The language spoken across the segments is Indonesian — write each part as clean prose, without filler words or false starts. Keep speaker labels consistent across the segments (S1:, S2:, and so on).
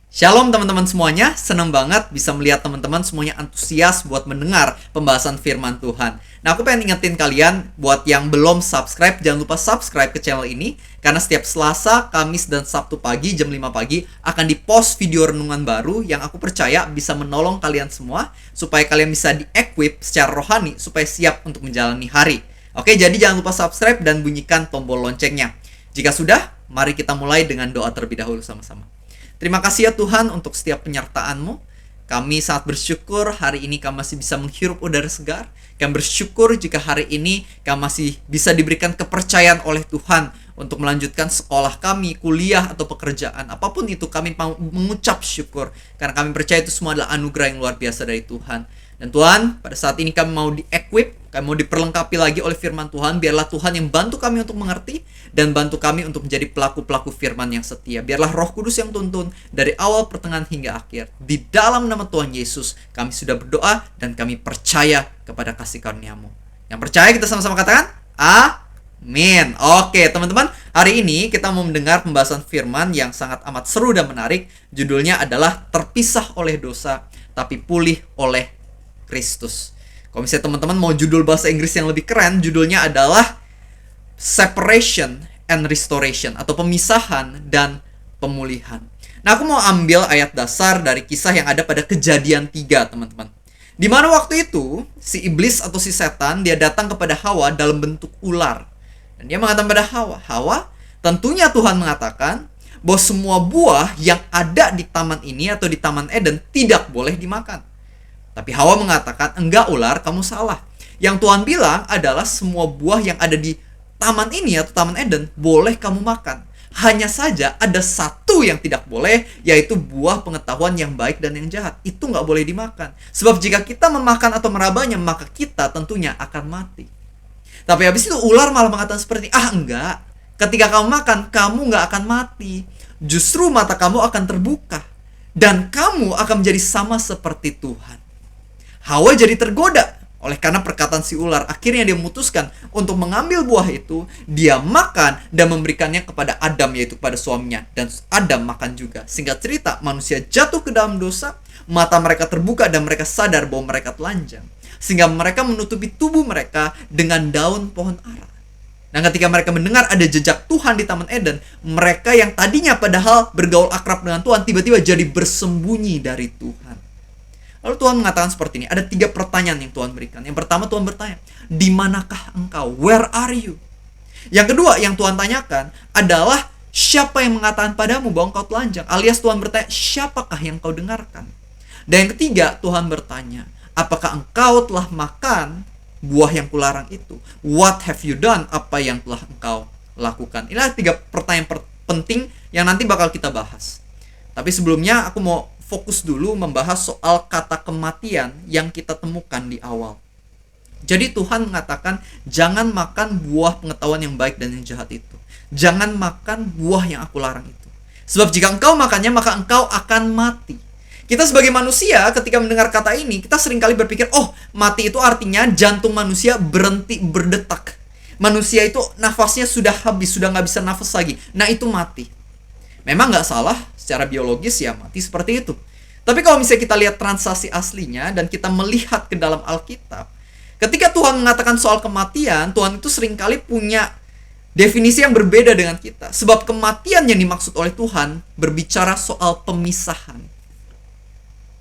S1: Shalom teman-teman semuanya, senang banget bisa melihat teman-teman semuanya antusias buat mendengar pembahasan firman Tuhan. Nah, aku pengen ingetin kalian buat yang belum subscribe, jangan lupa subscribe ke channel ini, karena setiap Selasa, Kamis, dan Sabtu pagi jam 5 pagi akan di-post video renungan baru yang aku percaya bisa menolong kalian semua supaya kalian bisa di-equip secara rohani supaya siap untuk menjalani hari. Oke, jadi jangan lupa subscribe dan bunyikan tombol loncengnya. Jika sudah, mari kita mulai dengan doa terlebih dahulu sama-sama. Terima kasih ya Tuhan untuk setiap penyertaan-Mu. Kami sangat bersyukur hari ini kami masih bisa menghirup udara segar. Kami bersyukur jika hari ini kami masih bisa diberikan kepercayaan oleh Tuhan untuk melanjutkan sekolah kami, kuliah atau pekerjaan. Apapun itu kami mau mengucap syukur. Karena kami percaya itu semua adalah anugerah yang luar biasa dari Tuhan. Dan Tuhan, pada saat ini kami mau di-equip, kami mau diperlengkapi lagi oleh firman Tuhan. Biarlah Tuhan yang bantu kami untuk mengerti dan bantu kami untuk menjadi pelaku-pelaku firman yang setia. Biarlah Roh Kudus yang tuntun dari awal, pertengahan, hingga akhir. Di dalam nama Tuhan Yesus, kami sudah berdoa dan kami percaya kepada kasih karunia-Mu. Yang percaya kita sama-sama katakan, Amin. Oke, teman-teman, hari ini kita mau mendengar pembahasan firman yang sangat amat seru dan menarik. Judulnya adalah terpisah oleh dosa, tapi pulih oleh Kristus. Kalau misalnya teman-teman mau judul bahasa Inggris yang lebih keren, judulnya adalah Separation and Restoration, atau pemisahan dan pemulihan. Nah, aku mau ambil ayat dasar dari kisah yang ada pada Kejadian 3, teman-teman. Di mana waktu itu, si iblis atau si setan, dia datang kepada Hawa dalam bentuk ular. Dan dia mengatakan pada Hawa, Hawa, tentunya Tuhan mengatakan bahwa semua buah yang ada di taman ini atau di Taman Eden tidak boleh dimakan. Tapi Hawa mengatakan, enggak ular, kamu salah. Yang Tuhan bilang adalah semua buah yang ada di taman ini atau Taman Eden boleh kamu makan. Hanya saja ada satu yang tidak boleh, yaitu buah pengetahuan yang baik dan yang jahat. Itu nggak boleh dimakan. Sebab jika kita memakan atau merabanya, maka kita tentunya akan mati. Tapi habis itu ular malah mengatakan seperti, enggak. Ketika kamu makan, kamu nggak akan mati. Justru mata kamu akan terbuka. Dan kamu akan menjadi sama seperti Tuhan. Hawa jadi tergoda oleh karena perkataan si ular. Akhirnya dia memutuskan untuk mengambil buah itu. Dia makan dan memberikannya kepada Adam, yaitu kepada suaminya. Dan Adam makan juga. Singkat cerita, manusia jatuh ke dalam dosa. Mata mereka terbuka dan mereka sadar bahwa mereka telanjang. Sehingga mereka menutupi tubuh mereka dengan daun pohon ara. Nah, ketika mereka mendengar ada jejak Tuhan di Taman Eden, mereka yang tadinya padahal bergaul akrab dengan Tuhan, tiba-tiba jadi bersembunyi dari Tuhan. Lalu Tuhan mengatakan seperti ini, ada 3 pertanyaan yang Tuhan berikan. Yang pertama Tuhan bertanya, di manakah engkau? Where are you? Yang kedua yang Tuhan tanyakan adalah, siapa yang mengatakan padamu bahwa engkau telanjang? Alias Tuhan bertanya, siapakah yang kau dengarkan? Dan yang ketiga Tuhan bertanya, apakah engkau telah makan buah yang kularang itu? What have you done? Apa yang telah engkau lakukan? Inilah 3 pertanyaan penting yang nanti bakal kita bahas. Tapi sebelumnya aku mau fokus dulu membahas soal kata kematian yang kita temukan di awal. Jadi Tuhan mengatakan, jangan makan buah pengetahuan yang baik dan yang jahat itu. Jangan makan buah yang aku larang itu. Sebab jika engkau makannya, maka engkau akan mati. Kita sebagai manusia ketika mendengar kata ini, kita seringkali berpikir, mati itu artinya jantung manusia berhenti berdetak. Manusia itu nafasnya sudah habis, sudah nggak bisa nafas lagi. Nah, itu mati. Memang nggak salah, secara biologis ya mati seperti itu. Tapi kalau misalnya kita lihat transaksi aslinya dan kita melihat ke dalam Alkitab, ketika Tuhan mengatakan soal kematian, Tuhan itu seringkali punya definisi yang berbeda dengan kita. Sebab kematian yang dimaksud oleh Tuhan berbicara soal pemisahan.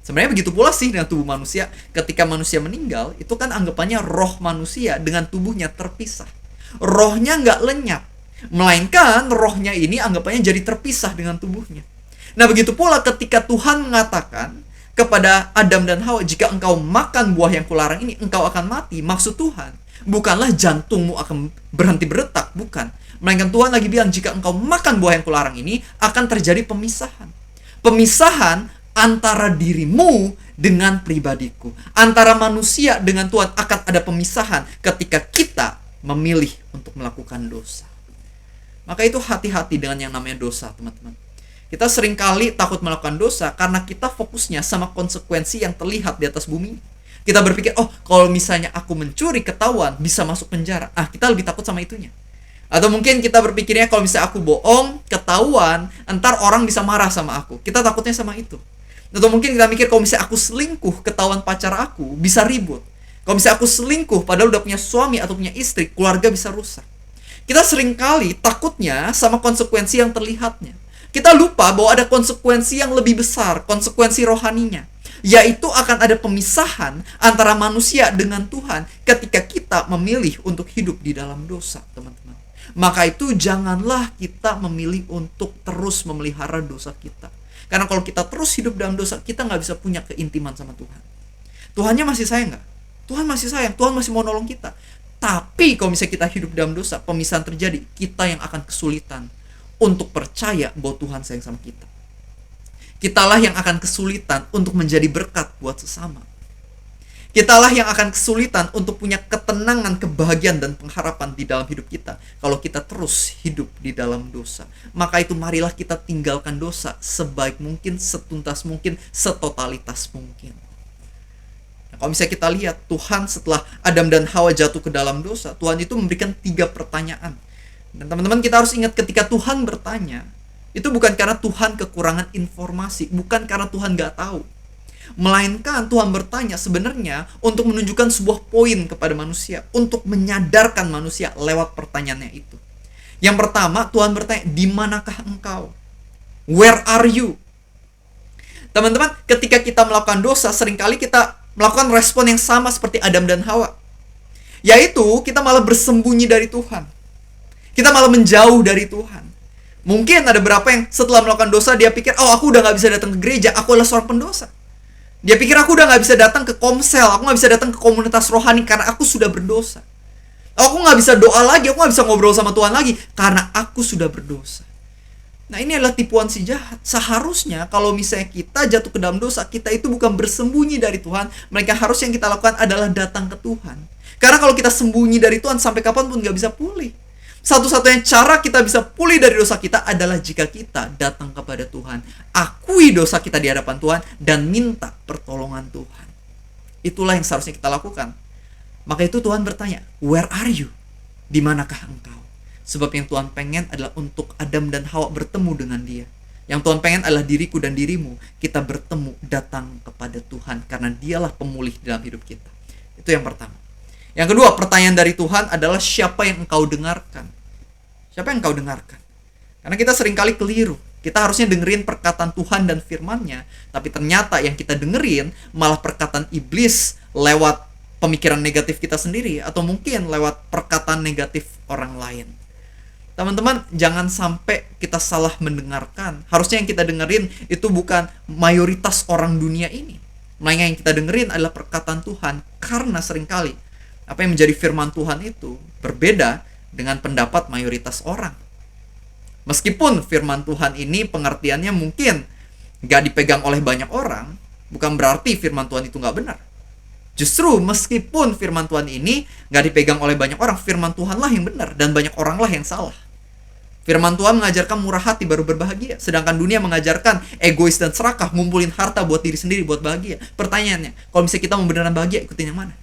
S1: Sebenarnya begitu pula sih dengan tubuh manusia. Ketika manusia meninggal, itu kan anggapannya roh manusia dengan tubuhnya terpisah. Rohnya nggak lenyap, melainkan rohnya ini anggapannya jadi terpisah dengan tubuhnya. Nah, begitu pula ketika Tuhan mengatakan kepada Adam dan Hawa, jika engkau makan buah yang kularang ini, engkau akan mati. Maksud Tuhan bukanlah jantungmu akan berhenti berdetak, bukan. Melainkan Tuhan lagi bilang, jika engkau makan buah yang kularang ini, akan terjadi pemisahan. Pemisahan antara dirimu dengan pribadiku. Antara manusia dengan Tuhan akan ada pemisahan ketika kita memilih untuk melakukan dosa. Maka itu hati-hati dengan yang namanya dosa, teman-teman. Kita seringkali takut melakukan dosa karena kita fokusnya sama konsekuensi yang terlihat di atas bumi. Kita berpikir, kalau misalnya aku mencuri ketahuan bisa masuk penjara. Kita lebih takut sama itunya. Atau mungkin kita berpikirnya kalau misalnya aku bohong, ketahuan, entar orang bisa marah sama aku. Kita takutnya sama itu. Atau mungkin kita mikir kalau misalnya aku selingkuh, ketahuan pacar aku, bisa ribut. Kalau misalnya aku selingkuh, padahal udah punya suami atau punya istri, keluarga bisa rusak. Kita seringkali takutnya sama konsekuensi yang terlihatnya. Kita lupa bahwa ada konsekuensi yang lebih besar, konsekuensi rohaninya. Yaitu akan ada pemisahan antara manusia dengan Tuhan ketika kita memilih untuk hidup di dalam dosa, teman-teman. Maka itu janganlah kita memilih untuk terus memelihara dosa kita. Karena kalau kita terus hidup dalam dosa, kita nggak bisa punya keintiman sama Tuhan. Tuhannya masih sayang nggak? Tuhan masih sayang, Tuhan masih mau nolong kita. Tapi kalau misalnya kita hidup dalam dosa, pemisahan terjadi, kita yang akan kesulitan untuk percaya bahwa Tuhan sayang sama kita. Kitalah yang akan kesulitan untuk menjadi berkat buat sesama. Kitalah yang akan kesulitan untuk punya ketenangan, kebahagiaan, dan pengharapan di dalam hidup kita kalau kita terus hidup di dalam dosa. Maka itu marilah kita tinggalkan dosa sebaik mungkin, setuntas mungkin, setotalitas mungkin. Nah, kalau misalnya kita lihat Tuhan setelah Adam dan Hawa jatuh ke dalam dosa, Tuhan itu memberikan 3 pertanyaan. Dan teman-teman, kita harus ingat ketika Tuhan bertanya, itu bukan karena Tuhan kekurangan informasi, bukan karena Tuhan gak tahu. Melainkan Tuhan bertanya sebenarnya untuk menunjukkan sebuah poin kepada manusia, untuk menyadarkan manusia lewat pertanyaannya itu. Yang pertama, Tuhan bertanya, di manakah engkau? Where are you? Teman-teman, ketika kita melakukan dosa, seringkali kita melakukan respon yang sama seperti Adam dan Hawa. Yaitu, kita malah bersembunyi dari Tuhan. Kita malah menjauh dari Tuhan. Mungkin ada beberapa yang setelah melakukan dosa, dia pikir, oh aku udah gak bisa datang ke gereja, aku adalah seorang pendosa. Dia pikir aku udah gak bisa datang ke komsel, aku gak bisa datang ke komunitas rohani karena aku sudah berdosa. Aku gak bisa doa lagi, aku gak bisa ngobrol sama Tuhan lagi karena aku sudah berdosa. Nah, ini adalah tipuan si jahat. Seharusnya kalau misalnya kita jatuh ke dalam dosa, kita itu bukan bersembunyi dari Tuhan, melainkan harus yang kita lakukan adalah datang ke Tuhan. Karena kalau kita sembunyi dari Tuhan, sampai kapanpun gak bisa pulih. Satu-satunya cara kita bisa pulih dari dosa kita adalah jika kita datang kepada Tuhan, akui dosa kita di hadapan Tuhan, dan minta pertolongan Tuhan. Itulah yang seharusnya kita lakukan. Maka itu Tuhan bertanya, where are you? Di manakah engkau? Sebab yang Tuhan pengen adalah untuk Adam dan Hawa bertemu dengan Dia. Yang Tuhan pengen adalah diriku dan dirimu, kita bertemu, datang kepada Tuhan, karena Dialah pemulih dalam hidup kita. Itu yang pertama. Yang kedua, pertanyaan dari Tuhan adalah siapa yang engkau dengarkan? Siapa yang engkau dengarkan? Karena kita seringkali keliru. Kita harusnya dengerin perkataan Tuhan dan firman-Nya, tapi ternyata yang kita dengerin malah perkataan iblis lewat pemikiran negatif kita sendiri, atau mungkin lewat perkataan negatif orang lain. Teman-teman, jangan sampai kita salah mendengarkan. Harusnya yang kita dengerin itu bukan mayoritas orang dunia ini, melainkan yang kita dengerin adalah perkataan Tuhan. Karena seringkali apa yang menjadi firman Tuhan itu berbeda dengan pendapat mayoritas orang. Meskipun firman Tuhan ini pengertiannya mungkin gak dipegang oleh banyak orang, bukan berarti firman Tuhan itu gak benar. Justru meskipun firman Tuhan ini gak dipegang oleh banyak orang, firman Tuhanlah yang benar dan banyak oranglah yang salah. Firman Tuhan mengajarkan murah hati baru berbahagia, sedangkan dunia mengajarkan egois dan serakah, ngumpulin harta buat diri sendiri buat bahagia. Pertanyaannya, kalau misalnya kita mau beneran bahagia, ikutin yang mana?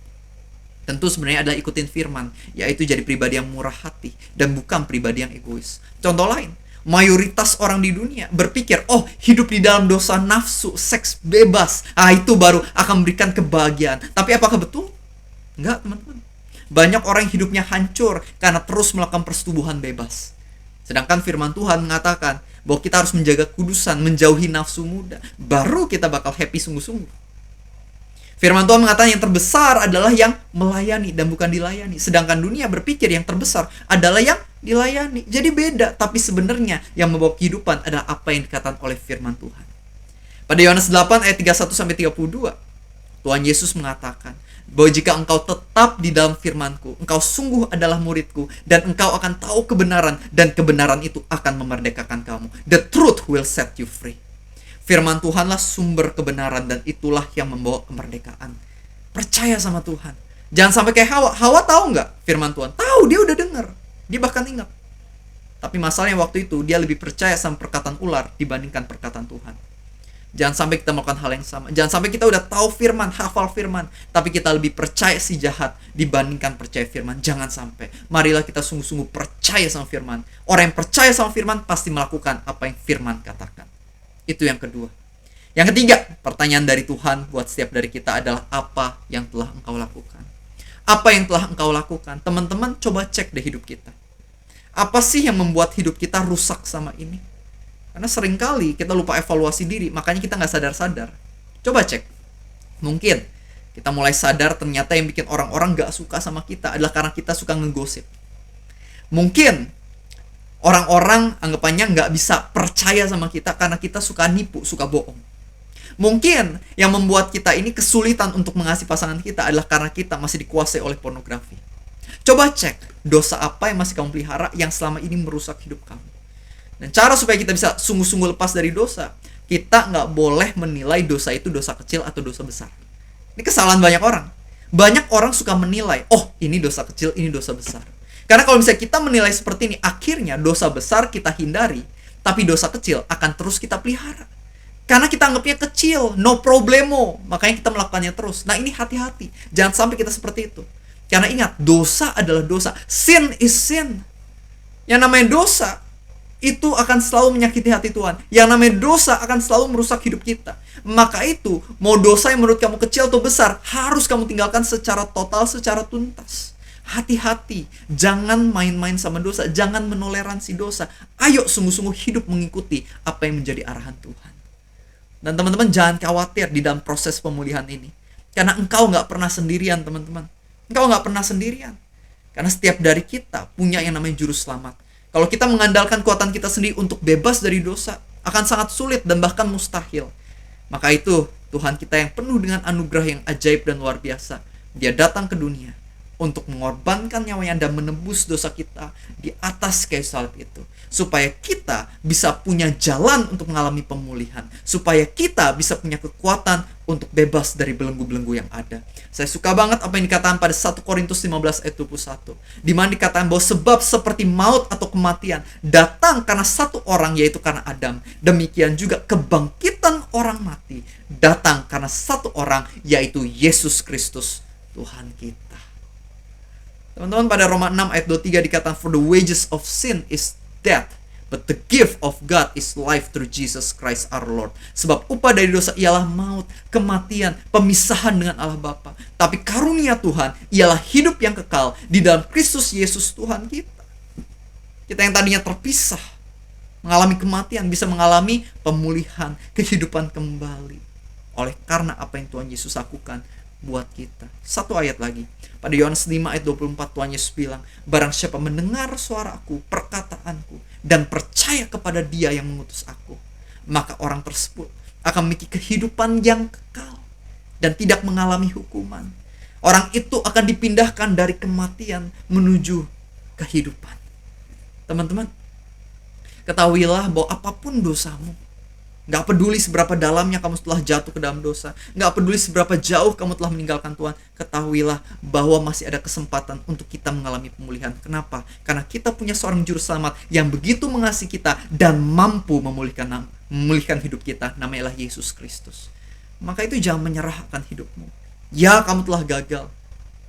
S1: Tentu sebenarnya adalah ikutin firman, yaitu jadi pribadi yang murah hati dan bukan pribadi yang egois. Contoh lain, mayoritas orang di dunia berpikir, oh hidup di dalam dosa nafsu, seks bebas, itu baru akan memberikan kebahagiaan. Tapi apakah betul? Enggak, teman-teman. Banyak orang yang hidupnya hancur karena terus melakukan persetubuhan bebas. Sedangkan firman Tuhan mengatakan bahwa kita harus menjaga kudusan, menjauhi nafsu muda, baru kita bakal happy sungguh-sungguh. Firman Tuhan mengatakan yang terbesar adalah yang melayani dan bukan dilayani. Sedangkan dunia berpikir yang terbesar adalah yang dilayani. Jadi beda, tapi sebenarnya yang membawa kehidupan adalah apa yang dikatakan oleh firman Tuhan. Pada Yohanes 8 ayat 31-32, Tuhan Yesus mengatakan bahwa jika engkau tetap di dalam firman-Ku, engkau sungguh adalah murid-Ku, dan engkau akan tahu kebenaran, dan kebenaran itu akan memerdekakan kamu. The truth will set you free. Firman Tuhanlah sumber kebenaran dan itulah yang membawa kemerdekaan. Percaya sama Tuhan. Jangan sampai kayak Hawa. Hawa tahu nggak firman Tuhan? Tahu, dia udah dengar. Dia bahkan ingat. Tapi masalahnya waktu itu dia lebih percaya sama perkataan ular dibandingkan perkataan Tuhan. Jangan sampai kita melakukan hal yang sama. Jangan sampai kita udah tahu firman, hafal firman, tapi kita lebih percaya si jahat dibandingkan percaya firman. Jangan sampai. Marilah kita sungguh-sungguh percaya sama firman. Orang yang percaya sama firman pasti melakukan apa yang firman katakan. Itu yang kedua. Yang ketiga, pertanyaan dari Tuhan buat setiap dari kita adalah apa yang telah engkau lakukan? Apa yang telah engkau lakukan? Teman-teman, coba cek deh hidup kita. Apa sih yang membuat hidup kita rusak sama ini? Karena seringkali kita lupa evaluasi diri, makanya kita nggak sadar-sadar. Coba cek. Mungkin kita mulai sadar ternyata yang bikin orang-orang nggak suka sama kita adalah karena kita suka ngegosip. Mungkin orang-orang anggapannya nggak bisa percaya sama kita karena kita suka nipu, suka bohong. Mungkin yang membuat kita ini kesulitan untuk mengasihi pasangan kita adalah karena kita masih dikuasai oleh pornografi. Coba cek dosa apa yang masih kamu pelihara yang selama ini merusak hidup kamu. Dan cara supaya kita bisa sungguh-sungguh lepas dari dosa, kita nggak boleh menilai dosa itu dosa kecil atau dosa besar. Ini kesalahan banyak orang. Banyak orang suka menilai, oh ini dosa kecil, ini dosa besar. Karena kalau misalnya kita menilai seperti ini, akhirnya dosa besar kita hindari, tapi dosa kecil akan terus kita pelihara. Karena kita anggapnya kecil, no problemo, makanya kita melakukannya terus. Nah ini hati-hati, jangan sampai kita seperti itu. Karena ingat, dosa adalah dosa. Sin is sin. Yang namanya dosa itu akan selalu menyakiti hati Tuhan. Yang namanya dosa akan selalu merusak hidup kita. Maka itu, mau dosa yang menurut kamu kecil atau besar, harus kamu tinggalkan secara total, secara tuntas. Hati-hati, jangan main-main sama dosa, jangan menoleransi dosa. Ayo sungguh-sungguh hidup mengikuti apa yang menjadi arahan Tuhan. Dan teman-teman jangan khawatir di dalam proses pemulihan ini. Karena engkau gak pernah sendirian, teman-teman. Engkau gak pernah sendirian. Karena setiap dari kita punya yang namanya juru selamat. Kalau kita mengandalkan kekuatan kita sendiri untuk bebas dari dosa, akan sangat sulit dan bahkan mustahil. Maka itu, Tuhan kita yang penuh dengan anugerah yang ajaib dan luar biasa. Dia datang ke dunia untuk mengorbankan nyawanya dan menebus dosa kita di atas kayu salib itu. Supaya kita bisa punya jalan untuk mengalami pemulihan. Supaya kita bisa punya kekuatan untuk bebas dari belenggu-belenggu yang ada. Saya suka banget apa yang dikatakan pada 1 Korintus 15 ayat 21. Di mana dikatakan bahwa sebab seperti maut atau kematian datang karena satu orang, yaitu karena Adam. Demikian juga kebangkitan orang mati datang karena satu orang, yaitu Yesus Kristus Tuhan kita. Teman-teman, pada Roma 6 ayat 23 dikatakan, for the wages of sin is death, but the gift of God is life through Jesus Christ our Lord. Sebab upah dari dosa ialah maut, kematian, pemisahan dengan Allah Bapa. Tapi karunia Tuhan ialah hidup yang kekal di dalam Kristus Yesus Tuhan kita. Kita yang tadinya terpisah, mengalami kematian, bisa mengalami pemulihan, kehidupan kembali. Oleh karena apa yang Tuhan Yesus lakukan buat kita. Satu ayat lagi. Pada Yohanes 5 ayat 24 Tuhan Yesus bilang, barang siapa mendengar suaraku, perkataanku, dan percaya kepada Dia yang mengutus aku, maka orang tersebut akan memiliki kehidupan yang kekal dan tidak mengalami hukuman. Orang itu akan dipindahkan dari kematian menuju kehidupan. Teman-teman, ketahuilah bahwa apapun dosamu, gak peduli seberapa dalamnya kamu setelah jatuh ke dalam dosa, gak peduli seberapa jauh kamu telah meninggalkan Tuhan, ketahuilah bahwa masih ada kesempatan untuk kita mengalami pemulihan. Kenapa? Karena kita punya seorang juru selamat yang begitu mengasihi kita dan mampu memulihkan hidup kita. Namanya Yesus Kristus. Maka itu jangan menyerahkan hidupmu. Ya, kamu telah gagal,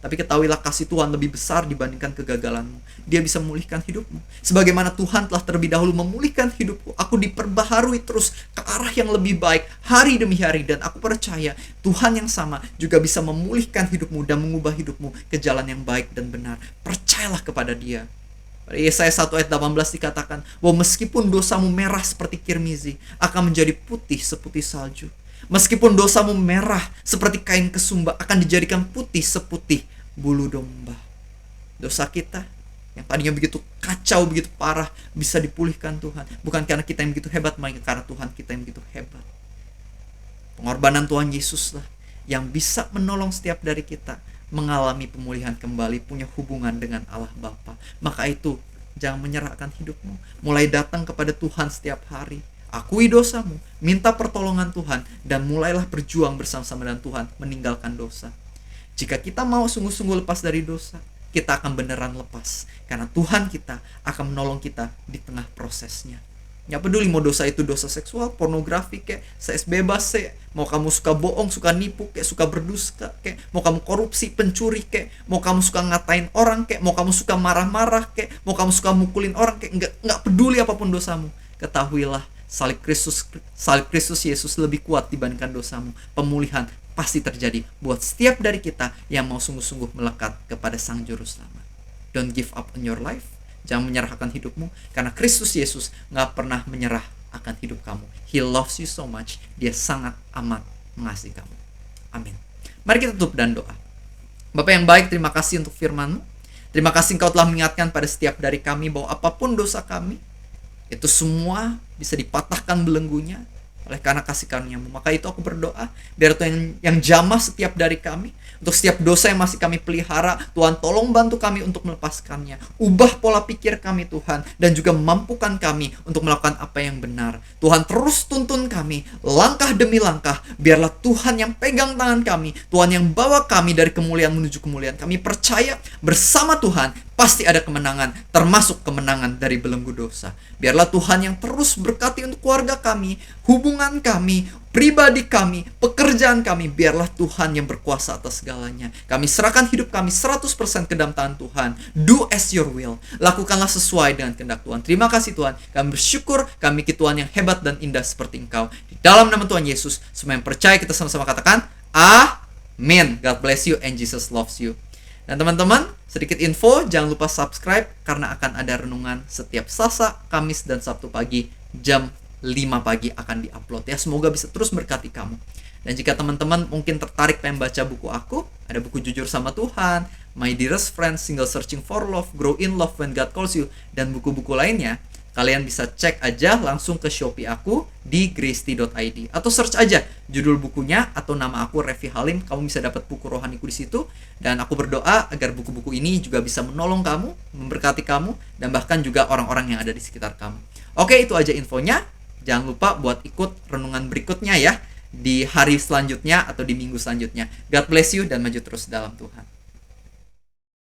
S1: tapi ketahuilah kasih Tuhan lebih besar dibandingkan kegagalanmu. Dia bisa memulihkan hidupmu. Sebagaimana Tuhan telah terlebih dahulu memulihkan hidupku, aku diperbaharui terus ke arah yang lebih baik hari demi hari. Dan aku percaya Tuhan yang sama juga bisa memulihkan hidupmu dan mengubah hidupmu ke jalan yang baik dan benar. Percayalah kepada Dia. Pada Yesaya 1 ayat 18 dikatakan bahwa meskipun dosamu merah seperti kirmizi, akan menjadi putih seputih salju. Meskipun dosamu merah seperti kain kesumba, akan dijadikan putih seputih bulu domba. Dosa kita yang tadinya begitu kacau, begitu parah, bisa dipulihkan Tuhan. Bukan karena kita yang begitu hebat, melainkan karena Tuhan kita yang begitu hebat. Pengorbanan Tuhan Yesuslah yang bisa menolong setiap dari kita mengalami pemulihan kembali, punya hubungan dengan Allah Bapa. Maka itu, jangan menyerahkan hidupmu. Mulai datang kepada Tuhan setiap hari. Akui dosamu, minta pertolongan Tuhan, dan mulailah berjuang bersama-sama dengan Tuhan, meninggalkan dosa. Jika kita mau sungguh-sungguh lepas dari dosa, kita akan beneran lepas. Karena Tuhan kita akan menolong kita di tengah prosesnya. Nggak peduli mau dosa itu dosa seksual, pornografi kayak, seks bebas kayak, mau kamu suka bohong, suka nipu kayak, suka berdusta kayak, mau kamu korupsi, pencuri kayak, mau kamu suka ngatain orang kayak, mau kamu suka marah-marah kayak, mau kamu suka mukulin orang kayak, nggak peduli apapun dosamu. Ketahuilah salib Kristus Yesus lebih kuat dibandingkan dosamu. Pemulihan pasti terjadi buat setiap dari kita yang mau sungguh-sungguh melekat kepada Sang Juru Selamat. Don't give up on your life. Jangan menyerahkan hidupmu, karena Kristus Yesus gak pernah menyerah akan hidup kamu. He loves you so much. Dia sangat amat mengasihi kamu. Amin. Mari kita tutup dan doa. Bapa yang baik, terima kasih untuk firman-Mu. Terima kasih Engkau telah mengingatkan pada setiap dari kami bahwa apapun dosa kami, itu semua bisa dipatahkan belenggunya oleh karena kasih karunia-Mu. Maka itu aku berdoa, biar Tuhan yang jamah setiap dari kami, untuk setiap dosa yang masih kami pelihara, Tuhan tolong bantu kami untuk melepaskannya. Ubah pola pikir kami Tuhan, dan juga mampukan kami untuk melakukan apa yang benar. Tuhan terus tuntun kami, langkah demi langkah. Biarlah Tuhan yang pegang tangan kami, Tuhan yang bawa kami dari kemuliaan menuju kemuliaan. Kami percaya bersama Tuhan pasti ada kemenangan, termasuk kemenangan dari belenggu dosa. Biarlah Tuhan yang terus berkati untuk keluarga kami, hubungan kami, pribadi kami, pekerjaan kami. Biarlah Tuhan yang berkuasa atas segalanya. Kami serahkan hidup kami 100% ke dalam tangan Tuhan. Do as your will. Lakukanlah sesuai dengan kehendak Tuhan. Terima kasih Tuhan. Kami bersyukur kami memiliki Tuhan yang hebat dan indah seperti Engkau. Di dalam nama Tuhan Yesus, semua yang percaya kita sama-sama katakan amin. God bless you and Jesus loves you. Dan teman-teman, sedikit info, jangan lupa subscribe karena akan ada renungan setiap Selasa, Kamis, dan Sabtu pagi jam 5 pagi akan diupload ya. Semoga bisa terus berkati kamu. Dan jika teman-teman mungkin tertarik pengen baca buku aku, ada buku Jujur Sama Tuhan, My Dearest Friend, Single Searching for Love, Grow in Love When God Calls You, dan buku-buku lainnya. Kalian bisa cek aja langsung ke Shopee aku di gracety.id, atau search aja judul bukunya atau nama aku Revi Halim. Kamu bisa dapat buku rohaniku di situ. Dan aku berdoa agar buku-buku ini juga bisa menolong kamu, memberkati kamu, dan bahkan juga orang-orang yang ada di sekitar kamu. Oke, itu aja infonya. Jangan lupa buat ikut renungan berikutnya ya, di hari selanjutnya atau di minggu selanjutnya. God bless you dan maju terus dalam Tuhan.